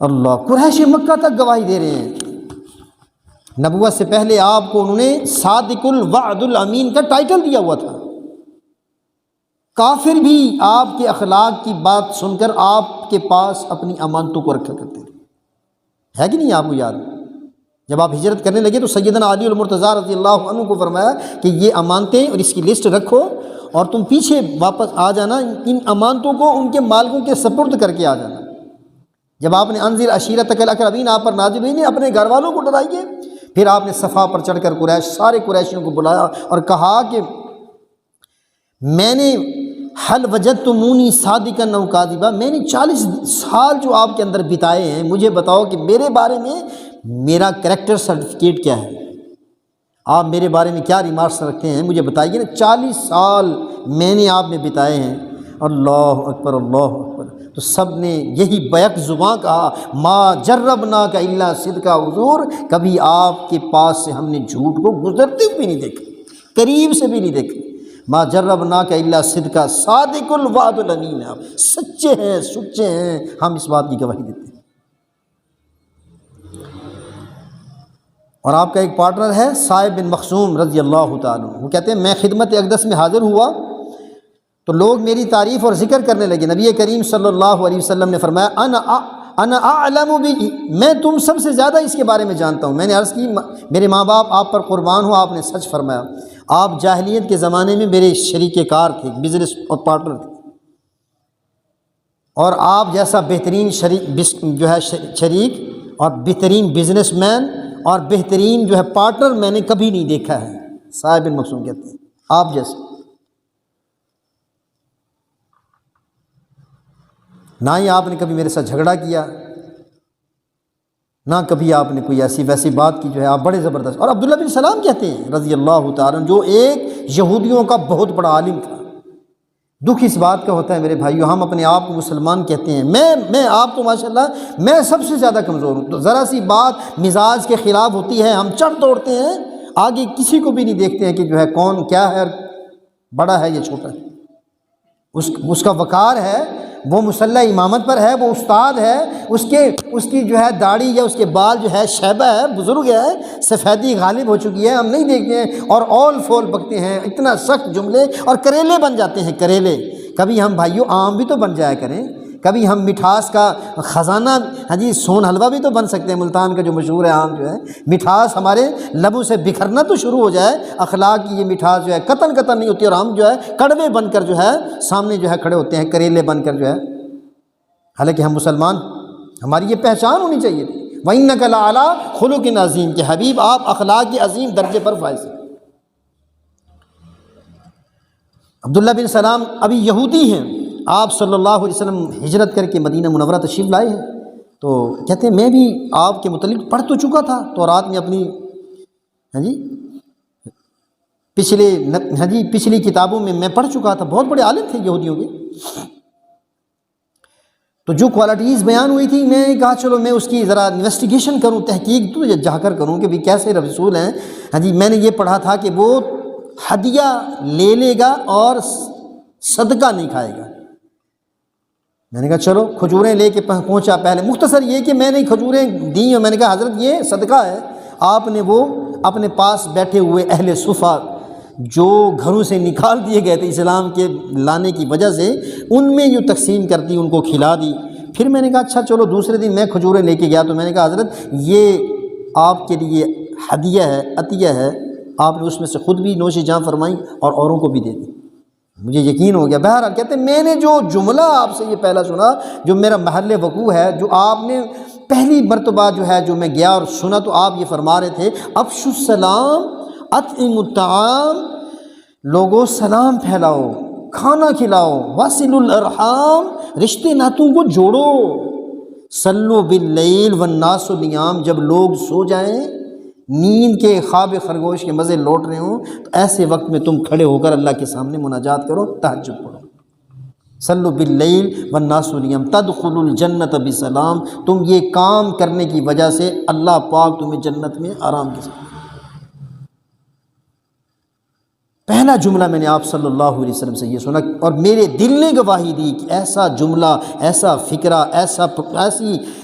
اللہ، قریش مکہ تک گواہی دے رہے ہیں۔ نبوت سے پہلے آپ کو انہوں نے صادق الوعد الامین کا ٹائٹل دیا ہوا تھا۔ کافر بھی آپ کے اخلاق کی بات سن کر آپ کے پاس اپنی امانتوں کو رکھا کرتے تھے، ہے کہ نہیں؟ آپ کو یاد ہے جب آپ ہجرت کرنے لگے تو سیدنا علی المرتضیٰ رضی اللہ عنہ کو فرمایا کہ یہ امانتیں اور اس کی لسٹ رکھو اور تم پیچھے واپس آ جانا، ان امانتوں کو ان کے مالکوں کے سپرد کر کے آ جانا۔ جب آپ نے انذر عشیرتک الاقربین آپ پر نازل ہوئی، اپنے گھر والوں کو ڈرائیے۔ پھر آپ نے صفا پر چڑھ کر سارے قریشیوں کو بلایا اور کہا کہ میں نے حل وجدتمونی صادقا او کاذبا، میں نے 40 سال جو آپ کے اندر بتائے ہیں، مجھے بتاؤ کہ میرے بارے میں میرا کریکٹر سرٹیفکیٹ کیا ہے، آپ میرے بارے میں کیا ریمارکس رکھتے ہیں، مجھے بتائیے نا۔ 40 سال میں نے آپ میں بتائے ہیں۔ اللہ اکبر اللہ اکبر۔ تو سب نے یہی بیک زباں کہا، ما جربناک الا صدقا، حضور کبھی آپ کے پاس سے ہم نے جھوٹ کو گزرتے ہوئے بھی نہیں دیکھا، قریب سے بھی نہیں دیکھا۔ ما جربناک الا صدقا، صادق الوعد الامین، آپ سچے ہیں، سچے ہیں، ہم اس بات کی گواہی دیتے ہیں۔ اور آپ کا ایک پارٹنر ہے صائب بن مخزوم رضی اللہ تعالیٰ عنہ، وہ کہتے ہیں میں خدمت اقدس میں حاضر ہوا تو لوگ میری تعریف اور ذکر کرنے لگے۔ نبی کریم صلی اللہ علیہ وسلم نے فرمایا انا اعلم بھی، میں تم سب سے زیادہ اس کے بارے میں جانتا ہوں۔ میں نے عرض کی میرے ماں باپ آپ پر قربان ہو، آپ نے سچ فرمایا۔ آپ جاہلیت کے زمانے میں میرے شریک کار تھے، بزنس اور پارٹنر تھے، اور آپ جیسا بہترین شریک اور بہترین بزنس مین اور بہترین پارٹنر میں نے کبھی نہیں دیکھا ہے۔ صاحب بن مخزوم کہتے ہیں آپ جیسے، نہ ہی آپ نے کبھی میرے ساتھ جھگڑا کیا، نہ کبھی آپ نے کوئی ایسی ویسی بات کی، آپ بڑے زبردست۔ اور عبداللہ بن سلام کہتے ہیں رضی اللہ تعالیٰ عنہ، جو ایک یہودیوں کا بہت بڑا عالم تھا۔ دکھ اس بات کا ہوتا ہے میرے بھائیو، ہم اپنے آپ کو مسلمان کہتے ہیں، میں آپ تو ماشاءاللہ میں سب سے زیادہ کمزور ہوں، تو ذرا سی بات مزاج کے خلاف ہوتی ہے ہم چڑھ دوڑتے ہیں، آگے کسی کو بھی نہیں دیکھتے ہیں کہ کون کیا ہے، بڑا ہے یا چھوٹا ہے۔ اس کا وقار ہے، وہ مسلح امامت پر ہے، وہ استاد ہے، اس کی داڑھی یا اس کے بال شیبہ ہے، بزرگ ہے، سفیدی غالب ہو چکی ہے، ہم نہیں دیکھتے ہیں اور اول فول بکتے ہیں، اتنا سخت جملے، اور کریلے بن جاتے ہیں، کریلے۔ کبھی ہم بھائیو آم بھی تو بن جایا کریں، کبھی ہم مٹھاس کا خزانہ، سون حلوہ بھی تو بن سکتے ہیں، ملتان کا جو مشہور ہے آم مٹھاس ہمارے لبوں سے بکھرنا تو شروع ہو جائے، اخلاق کی یہ مٹھاس قطن نہیں ہوتی، اور ہم کڑوے بن کر سامنے کھڑے ہوتے ہیں، کریلے بن کر حالانکہ ہم مسلمان، ہماری یہ پہچان ہونی چاہیے تھی۔ وَإِنَّكَ لَعَلَىٰ خُلُقٍ عَظِيمٍ، کہ حبیب آپ اخلاق کے عظیم درجے پر فائز ہیں۔ عبداللہ بن سلام ابھی یہودی ہیں، آپ صلی اللہ علیہ وسلم ہجرت کر کے مدینہ منورہ تشریف لائے ہیں، تو کہتے ہیں میں بھی آپ کے متعلق پڑھ تو چکا تھا، تو رات میں اپنی پچھلی کتابوں میں پڑھ چکا تھا، بہت بڑے عالم تھے یہودیوں کے، تو جو کوالٹیز بیان ہوئی تھی میں نے کہا چلو میں اس کی ذرا انویسٹیگیشن کروں، تحقیق تو جا کر کروں کہ بھی کیسے رسول ہیں۔ میں نے یہ پڑھا تھا کہ وہ ہدیہ لے لے گا اور صدقہ نہیں کھائے گا۔ میں نے کہا چلو کھجوریں لے کے پہنچا، پہلے مختصر یہ کہ میں نے کھجوریں دیں اور میں نے کہا حضرت یہ صدقہ ہے۔ آپ نے وہ اپنے پاس بیٹھے ہوئے اہل صفہ جو گھروں سے نکال دیے گئے تھے اسلام کے لانے کی وجہ سے، ان میں جو تقسیم کر دی، ان کو کھلا دی۔ پھر میں نے کہا اچھا چلو دوسرے دن میں کھجوریں لے کے گیا تو میں نے کہا حضرت یہ آپ کے لیے ہدیہ ہے، عطیہ ہے، آپ نے اس میں سے خود بھی نوش جاں فرمائی اور اوروں کو بھی دے دی۔ مجھے یقین ہو گیا۔ بہرحال کہتے ہیں میں نے جو جملہ آپ سے یہ پہلا سنا، جو میرا محل وقوع ہے، جو آپ نے پہلی مرتبہ جو میں گیا اور سنا، تو آپ یہ فرما رہے تھے افشوا السلام اطعموا الطعام، لوگوں سلام پھیلاؤ، کھانا کھلاؤ، واصلوا الارحام، رشتے ناتوں کو جوڑو، صلوا باللیل والناس نیام، جب لوگ سو جائیں، نیند کے خواب خرگوش کے مزے لوٹ رہے ہوں، تو ایسے وقت میں تم کھڑے ہو کر اللہ کے سامنے مناجات کرو، تہجد پڑھو۔ صلوا باللیل والناس نیام تدخلوا الجنت بسلام، تم یہ کام کرنے کی وجہ سے اللہ پاک تمہیں جنت میں آرام کے ساتھ۔ پہلا جملہ میں نے آپ صلی اللہ علیہ وسلم سے یہ سنا، اور میرے دل نے گواہی دی کہ ایسا جملہ، ایسا فکرہ،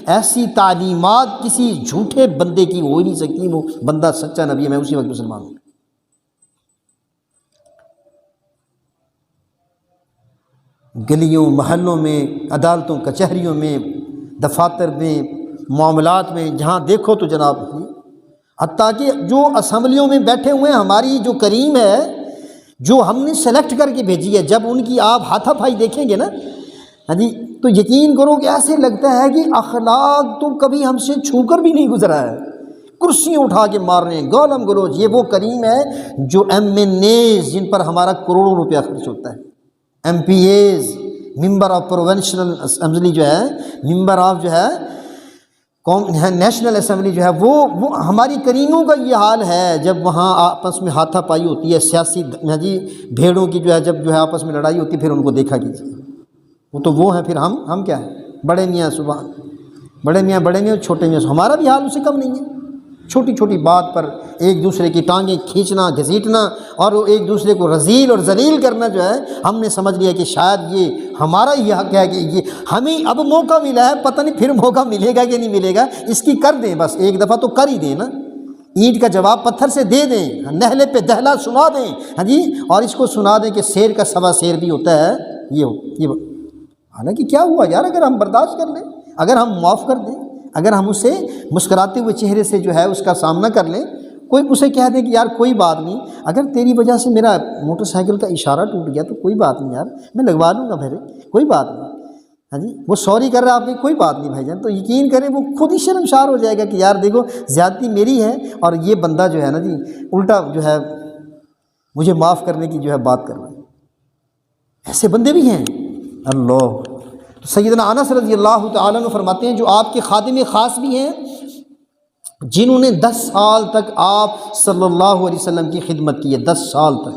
ایسی تعلیمات کسی جھوٹے بندے کی ہو ہی نہیں سکتی، وہ بندہ سچا نبی ہے، میں اسی وقت مسلمان ہوں۔ گلیوں محلوں میں، عدالتوں کچہریوں میں، دفاتر میں، معاملات میں، جہاں دیکھو تو جناب، حتیٰ کہ جو اسمبلیوں میں بیٹھے ہوئے ہیں، ہماری جو کریم ہے، جو ہم نے سلیکٹ کر کے بھیجی ہے، جب ان کی آپ ہاتھا پائی دیکھیں گے نا، ہاں جی، تو یقین کرو کہ ایسے لگتا ہے کہ اخلاق تو کبھی ہم سے چھو کر بھی نہیں گزرا ہے، کرسیاں اٹھا کے مار رہے ہیں، گالم گلوچ۔ یہ وہ کریم ہے جو ایم این ایز، جن پر ہمارا کروڑوں روپیہ خرچ ہوتا ہے، M P As, member of provincial assembly جو ہے، ممبر آف جو ہے نیشنل اسمبلی جو ہے، وہ ہماری کریموں کا یہ حال ہے۔ جب وہاں آپس میں ہاتھا پائی ہوتی ہے، سیاسی جی بھیڑوں کی جو ہے، جب جو ہے آپس میں لڑائی ہوتی ہے، پھر ان کو دیکھا کیجیے، وہ ہیں، پھر ہم کیا ہیں، بڑے میاں صبح، بڑے میاں چھوٹے میاں، ہمارا بھی حال اس سے کم نہیں ہے۔ چھوٹی چھوٹی بات پر ایک دوسرے کی ٹانگیں کھینچنا، گھسیٹنا، اور ایک دوسرے کو رذیل اور ذلیل کرنا جو ہے، ہم نے سمجھ لیا کہ شاید یہ ہمارا ہی حق ہے، کہ یہ ہمیں اب موقع ملا ہے، پتہ نہیں پھر موقع ملے گا کہ نہیں ملے گا، اس کی کر دیں، بس ایک دفعہ تو کر ہی دیں نا، اینٹ کا جواب پتھر سے دے دیں، نہلے پہ دہلا سنا دیں، ہاں جی، اور اس کو سنا دیں کہ شیر کا سوا شیر بھی ہوتا ہے، یہ حالانکہ کیا ہوا یار، اگر ہم برداشت کر لیں، اگر ہم معاف کر دیں، اگر ہم اسے مسکراتے ہوئے چہرے سے جو ہے اس کا سامنا کر لیں، کوئی اسے کہہ دے کہ یار کوئی بات نہیں، اگر تیری وجہ سے میرا موٹر سائیکل کا اشارہ ٹوٹ گیا تو کوئی بات نہیں یار، میں لگوا لوں گا پھر، کوئی بات نہیں، ہاں جی، وہ سوری کر رہا ہے آپ کی، کوئی بات نہیں بھائی جان، تو یقین کریں وہ خود ہی شرمسار ہو جائے گا کہ یار دیکھو زیادتی میری ہے، اور یہ بندہ جو ہے نا جی الٹا جو ہے مجھے معاف کرنے کی جو ہے بات کر رہا ہے۔ ایسے بندے بھی ہیں اللہ۔ سیدنا انس رضی اللہ تعالیٰ عنہ فرماتے ہیں، جو آپ کے خادم خاص بھی ہیں، جنہوں نے 10 سال تک آپ صلی اللہ علیہ وسلم کی خدمت کی ہے، 10 سال تک،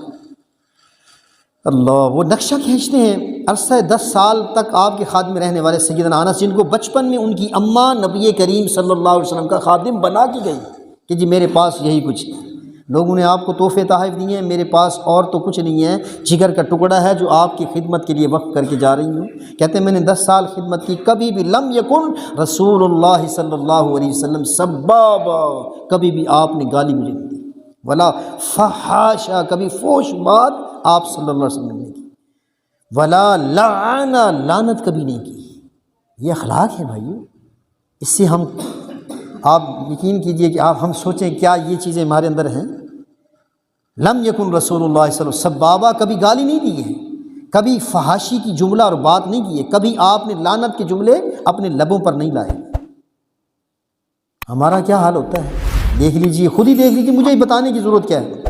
اللہ، وہ نقشہ کھینچتے ہیں، عرصہ 10 سال تک آپ کے خادم رہنے والے سیدنا انس، جن کو بچپن میں ان کی اماں نبی کریم صلی اللہ علیہ وسلم کا خادم بنا کے گئی کہ جی میرے پاس یہی کچھ ہے، لوگوں نے آپ کو تحفے تحائف دیے ہیں، میرے پاس اور تو کچھ نہیں ہے، جگر کا ٹکڑا ہے جو آپ کی خدمت کے لیے وقف کر کے جا رہی ہوں۔ کہتے ہیں میں نے 10 سال خدمت کی، کبھی بھی لم یکن رسول اللہ صلی اللہ علیہ وسلم سبابا، کبھی بھی آپ نے گالی مجھے نہیں دی، ولا فحاشا، کبھی فوش بات آپ صلی اللہ علیہ وسلم نے کی، ولا لعنا، لعنت کبھی نہیں کی۔ یہ اخلاق ہے بھائیو، اس سے ہم، آپ یقین کیجئے کہ ہم سوچیں کیا یہ چیزیں ہمارے اندر ہیں۔ لم یکن رسول اللہ صلی اللہ علیہ وسلم سبابا، کبھی گالی نہیں دی ہے، کبھی فحاشی کی جملہ اور بات نہیں کی ہے، کبھی آپ نے لعنت کے جملے اپنے لبوں پر نہیں لائے۔ ہمارا کیا حال ہوتا ہے دیکھ لیجئے، خود ہی دیکھ لیجئے، مجھے بتانے کی ضرورت کیا ہے۔